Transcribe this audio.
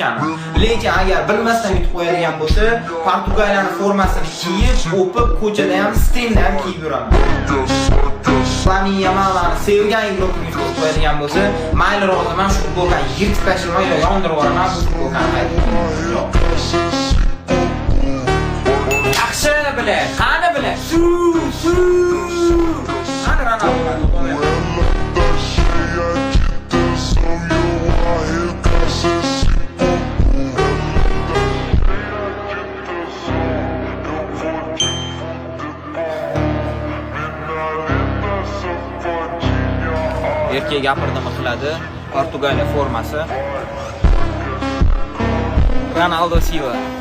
qilayotgani. Lekin agar bilmasdan yutib qo'yadigan bo'lsa, Portugaliyaning formasini kiyib, o'pib, ko'chada ham, stenda ham kiyib yuraman. Lamine Yamalni sevgan Yevropaga yutib qo'yadigan bo'lsa, mayli roziman shu futbolkani yirtib tashlaman yo yondirib yuboraman bu futbolkani. Yaxshi bile, qani bile. Qani Ronaldo. Erkek gapirdimi qiladi. Portugaliya formasi. Ronaldo Silva.